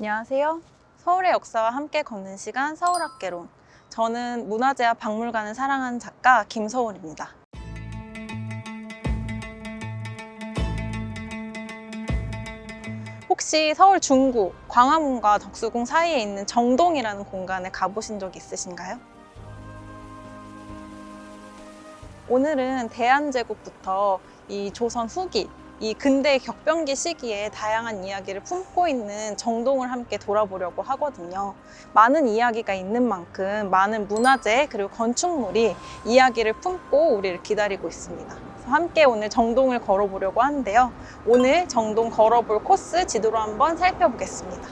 안녕하세요. 서울의 역사와 함께 걷는 시간 서울학개론. 저는 문화재와 박물관을 사랑하는 작가 김서울입니다. 혹시 서울 중구 광화문과 덕수궁 사이에 있는 정동이라는 공간에 가보신 적 있으신가요? 오늘은 대한제국부터 이 조선 후기, 이 근대 격변기 시기에 다양한 이야기를 품고 있는 정동을 함께 돌아보려고 하거든요. 많은 이야기가 있는 만큼 많은 문화재 그리고 건축물이 이야기를 품고 우리를 기다리고 있습니다. 그래서 함께 오늘 정동을 걸어보려고 하는데요. 오늘 정동 걸어볼 코스 지도로 한번 살펴보겠습니다.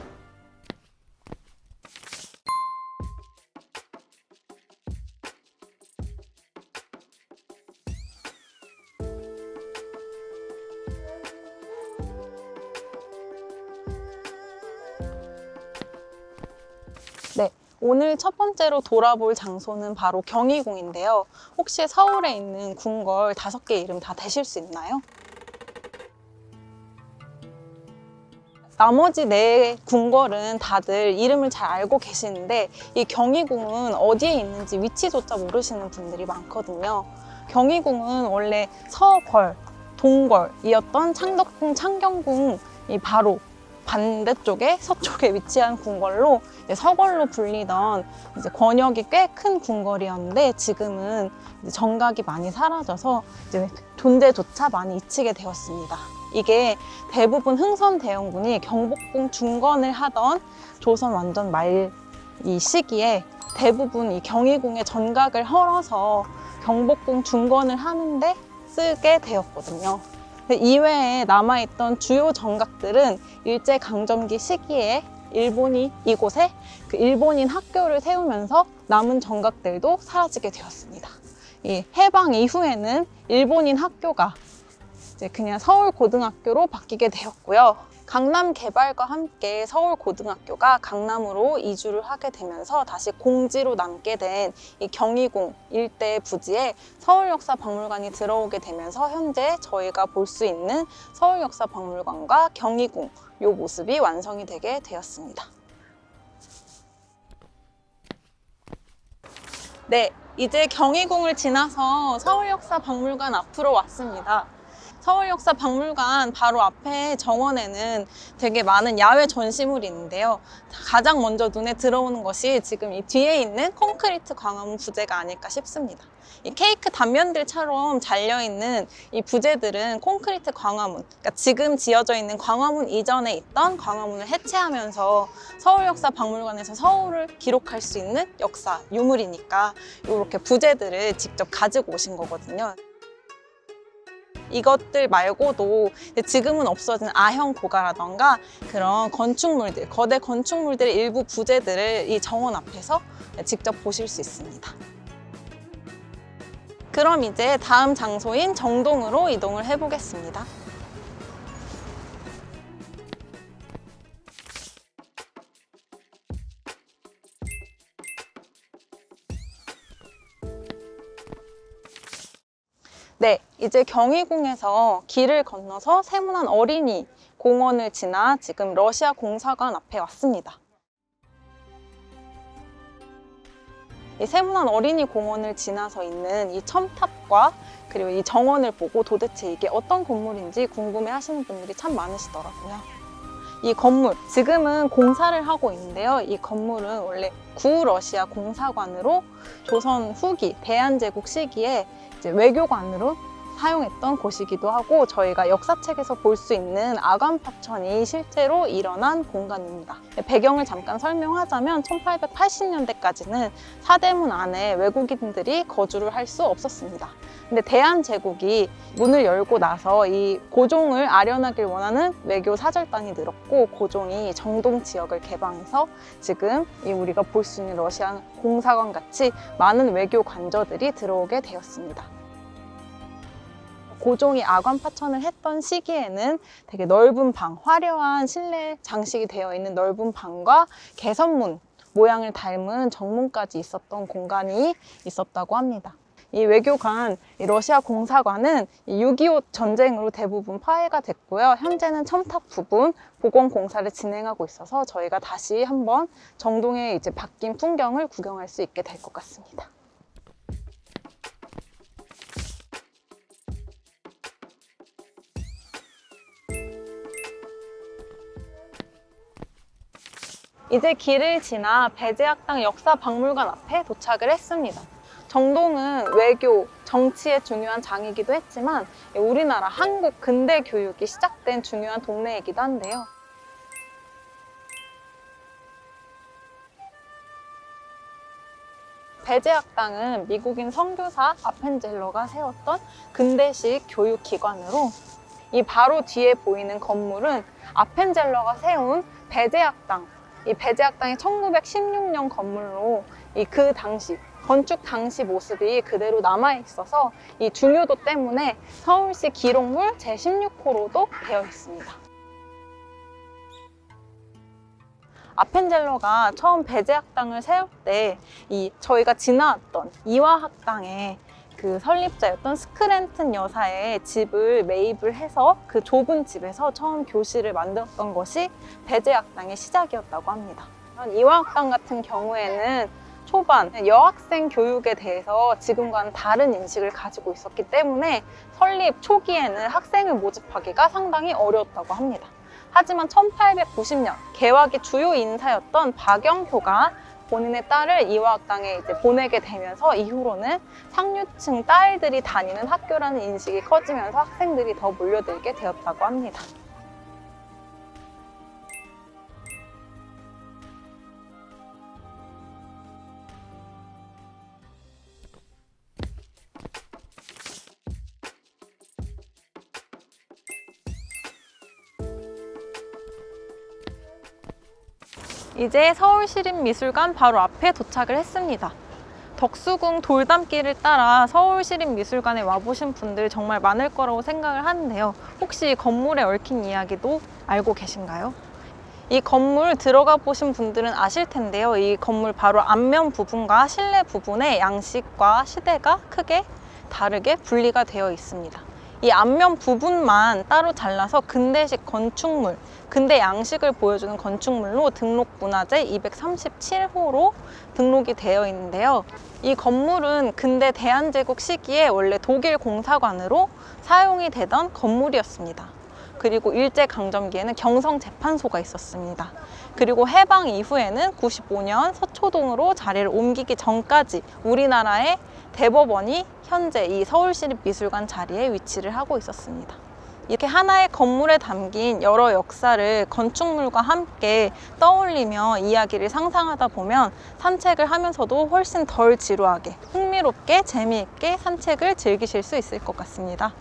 네, 오늘 첫 번째로 돌아볼 장소는 바로 경희궁인데요. 혹시 서울에 있는 궁궐 5개 이름 다 되실 수 있나요? 나머지 4 궁궐은 다들 이름을 잘 알고 계시는데 이 경희궁은 어디에 있는지 위치조차 모르시는 분들이 많거든요. 경희궁은 원래 서궐, 동궐이었던 창덕궁, 창경궁이 바로 반대쪽에 서쪽에 위치한 궁궐로 서궐로 불리던 이제 권역이 꽤 큰 궁궐이었는데 지금은 이제 정각이 많이 사라져서 이제 존재조차 많이 잊히게 되었습니다. 이게 대부분 흥선대원군이 경복궁 중건을 하던 조선 완전 말 이 시기에 대부분 이 경희궁의 전각을 헐어서 경복궁 중건을 하는데 쓰게 되었거든요. 이외에 남아있던 주요 정각들은 일제강점기 시기에 일본이 이곳에 그 일본인 학교를 세우면서 남은 정각들도 사라지게 되었습니다. 이 해방 이후에는 일본인 학교가 이제 그냥 서울고등학교로 바뀌게 되었고요. 강남 개발과 함께 서울고등학교가 강남으로 이주를 하게 되면서 다시 공지로 남게 된 이 경희궁 일대 부지에 서울역사박물관이 들어오게 되면서 현재 저희가 볼 수 있는 서울역사박물관과 경희궁 이 모습이 완성이 되게 되었습니다. 네, 이제 경희궁을 지나서 서울역사박물관 앞으로 왔습니다. 서울역사박물관 바로 앞에 정원에는 되게 많은 야외 전시물이 있는데요. 가장 먼저 눈에 들어오는 것이 지금 이 뒤에 있는 콘크리트 광화문 부재가 아닐까 싶습니다. 이 케이크 단면들처럼 잘려있는 이 부재들은 콘크리트 광화문, 그러니까 지금 지어져 있는 광화문 이전에 있던 광화문을 해체하면서 서울역사박물관에서 서울을 기록할 수 있는 역사, 유물이니까 이렇게 부재들을 직접 가지고 오신 거거든요. 이것들 말고도 지금은 없어진 아형 고가라던가 그런 건축물들, 거대 건축물들의 일부 부재들을 이 정원 앞에서 직접 보실 수 있습니다. 그럼 이제 다음 장소인 정동으로 이동을 해보겠습니다. 네, 이제 경희궁에서 길을 건너서 세문안 어린이 공원을 지나 지금 러시아 공사관 앞에 왔습니다. 이 세문안 어린이 공원을 지나서 있는 이 첨탑과 그리고 이 정원을 보고 도대체 이게 어떤 건물인지 궁금해 하시는 분들이 참 많으시더라고요. 이 건물, 지금은 공사를 하고 있는데요. 이 건물은 원래 구러시아 공사관으로 조선 후기 대한제국 시기에 이제 외교관으로 사용했던 곳이기도 하고 저희가 역사책에서 볼 수 있는 아관파천이 실제로 일어난 공간입니다. 배경을 잠깐 설명하자면 1880년대까지는 사대문 안에 외국인들이 거주를 할 수 없었습니다. 근데 대한제국이 문을 열고 나서 이 고종을 아련하길 원하는 외교 사절단이 늘었고 고종이 정동 지역을 개방해서 지금 우리가 볼 수 있는 러시아 공사관 같이 많은 외교 관저들이 들어오게 되었습니다. 고종이 아관파천을 했던 시기에는 되게 넓은 방, 화려한 실내 장식이 되어 있는 넓은 방과 개선문 모양을 닮은 정문까지 있었던 공간이 있었다고 합니다. 이 외교관, 이 러시아 공사관은 6.25 전쟁으로 대부분 파괴가 됐고요. 현재는 첨탑 부분 복원 공사를 진행하고 있어서 저희가 다시 한번 정동의 이제 바뀐 풍경을 구경할 수 있게 될 것 같습니다. 이제 길을 지나 배제학당 역사박물관 앞에 도착을 했습니다. 정동은 외교, 정치에 중요한 장이기도 했지만 우리나라 한국 근대 교육이 시작된 중요한 동네이기도 한데요. 배제학당은 미국인 선교사 아펜젤러가 세웠던 근대식 교육기관으로 이 바로 뒤에 보이는 건물은 아펜젤러가 세운 배제학당, 이 배제학당이 1916년 건물로 그 당시 건축 당시 모습이 그대로 남아 있어서 이 중요도 때문에 서울시 기록물 제16호로도 되어 있습니다. 아펜젤러가 처음 배제학당을 세울 때 저희가 지나왔던 이화학당의 그 설립자였던 스크랜튼 여사의 집을 매입을 해서 그 좁은 집에서 처음 교실을 만들었던 것이 배제학당의 시작이었다고 합니다. 이화학당 같은 경우에는 초반 여학생 교육에 대해서 지금과는 다른 인식을 가지고 있었기 때문에 설립 초기에는 학생을 모집하기가 상당히 어려웠다고 합니다. 하지만 1890년 개화기 주요 인사였던 박영효가 본인의 딸을 이화학당에 이제 보내게 되면서 이후로는 상류층 딸들이 다니는 학교라는 인식이 커지면서 학생들이 더 몰려들게 되었다고 합니다. 이제 서울시립미술관 바로 앞에 도착을 했습니다. 덕수궁 돌담길을 따라 서울시립미술관에 와보신 분들 정말 많을 거라고 생각을 하는데요. 혹시 건물에 얽힌 이야기도 알고 계신가요? 이 건물 들어가 보신 분들은 아실 텐데요. 이 건물 바로 앞면 부분과 실내 부분의 양식과 시대가 크게 다르게 분리가 되어 있습니다. 이 앞면 부분만 따로 잘라서 근대식 건축물, 근대 양식을 보여주는 건축물로 등록문화재 237호로 등록이 되어 있는데요. 이 건물은 근대 대한제국 시기에 원래 독일 공사관으로 사용이 되던 건물이었습니다. 그리고 일제강점기에는 경성재판소가 있었습니다. 그리고 해방 이후에는 95년 서초동으로 자리를 옮기기 전까지 우리나라의 대법원이 현재 이 서울시립미술관 자리에 위치를 하고 있었습니다. 이렇게 하나의 건물에 담긴 여러 역사를 건축물과 함께 떠올리며 이야기를 상상하다 보면 산책을 하면서도 훨씬 덜 지루하게, 흥미롭게, 재미있게 산책을 즐기실 수 있을 것 같습니다.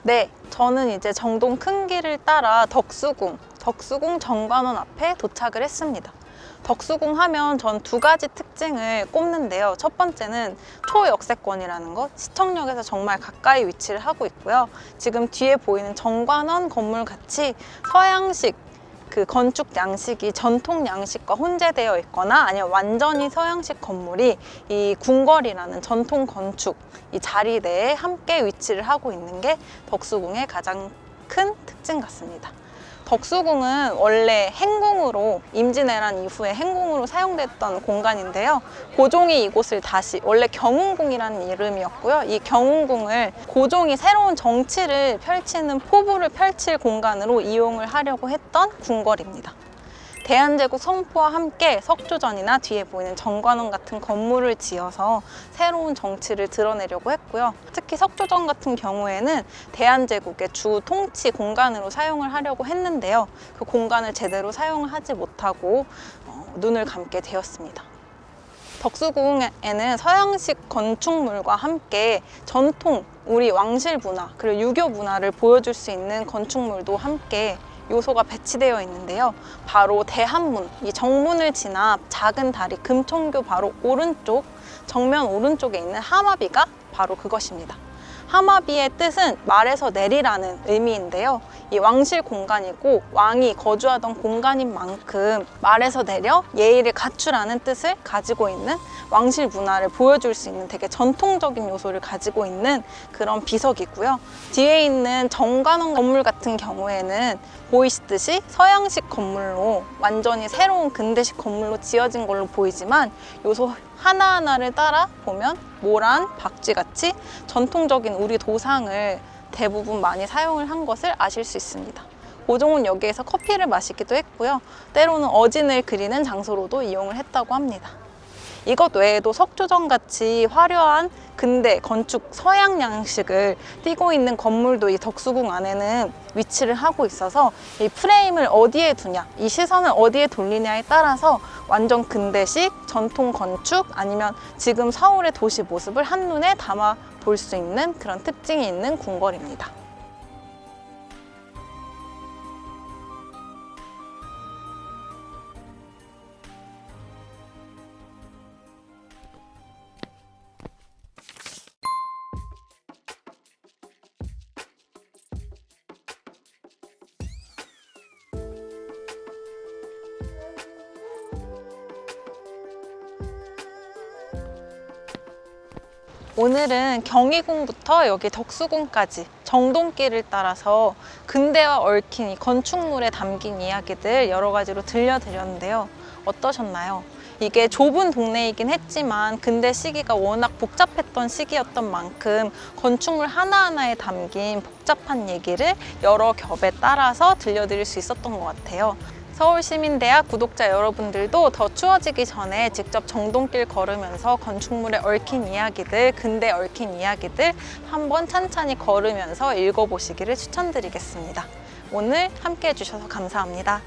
네, 저는 이제 정동 큰 길을 따라 덕수궁 정관원 앞에 도착을 했습니다. 덕수궁 하면 전 두 가지 특징을 꼽는데요. 첫 번째는 초역세권이라는 것, 시청역에서 정말 가까이 위치를 하고 있고요. 지금 뒤에 보이는 정관원 건물 같이 서양식 그 건축 양식이 전통 양식과 혼재되어 있거나 아니면 완전히 서양식 건물이 이 궁궐이라는 전통 건축 이 자리 내에 함께 위치를 하고 있는 게 덕수궁의 가장 큰 특징 같습니다. 덕수궁은 원래 행궁으로 임진왜란 이후에 행궁으로 사용됐던 공간인데요. 고종이 이곳을 다시 원래 경운궁이라는 이름이었고요. 이 경운궁을 고종이 새로운 정치를 펼치는 포부를 펼칠 공간으로 이용을 하려고 했던 궁궐입니다. 대한제국 선포와 함께 석조전이나 뒤에 보이는 정관원 같은 건물을 지어서 새로운 정치를 드러내려고 했고요. 특히 석조전 같은 경우에는 대한제국의 주 통치 공간으로 사용을 하려고 했는데요. 그 공간을 제대로 사용하지 못하고 눈을 감게 되었습니다. 덕수궁에는 서양식 건축물과 함께 전통, 우리 왕실 문화, 그리고 유교 문화를 보여줄 수 있는 건축물도 함께 요소가 배치되어 있는데요. 바로 대한문, 이 정문을 지나 작은 다리 금총교 바로 오른쪽 정면 오른쪽에 있는 하마비가 바로 그것입니다. 하마비의 뜻은 말에서 내리라는 의미인데요. 이 왕실 공간이고 왕이 거주하던 공간인 만큼 말에서 내려 예의를 갖추라는 뜻을 가지고 있는 왕실 문화를 보여줄 수 있는 되게 전통적인 요소를 가지고 있는 그런 비석이고요. 뒤에 있는 정관원 건물 같은 경우에는 보이시듯이 서양식 건물로 완전히 새로운 근대식 건물로 지어진 걸로 보이지만 요소 하나하나를 따라 보면 모란, 박쥐같이 전통적인 우리 도상을 대부분 많이 사용을 한 것을 아실 수 있습니다. 고종은 여기에서 커피를 마시기도 했고요. 때로는 어진을 그리는 장소로도 이용을 했다고 합니다. 이것 외에도 석조정같이 화려한 근대 건축 서양 양식을 띠고 있는 건물도 이 덕수궁 안에는 위치를 하고 있어서 이 프레임을 어디에 두냐, 이 시선을 어디에 돌리냐에 따라서 완전 근대식 전통 건축 아니면 지금 서울의 도시 모습을 한눈에 담아 볼 수 있는 그런 특징이 있는 궁궐입니다. 오늘은 경희궁부터 여기 덕수궁까지 정동길을 따라서 근대와 얽힌 이 건축물에 담긴 이야기들 여러 가지로 들려드렸는데요. 어떠셨나요? 이게 좁은 동네이긴 했지만 근대 시기가 워낙 복잡했던 시기였던 만큼 건축물 하나하나에 담긴 복잡한 얘기를 여러 겹에 따라서 들려드릴 수 있었던 것 같아요. 서울시민대학 구독자 여러분들도 더 추워지기 전에 직접 정동길 걸으면서 건축물에 얽힌 이야기들, 근대에 얽힌 이야기들 한번 찬찬히 걸으면서 읽어보시기를 추천드리겠습니다. 오늘 함께 해주셔서 감사합니다.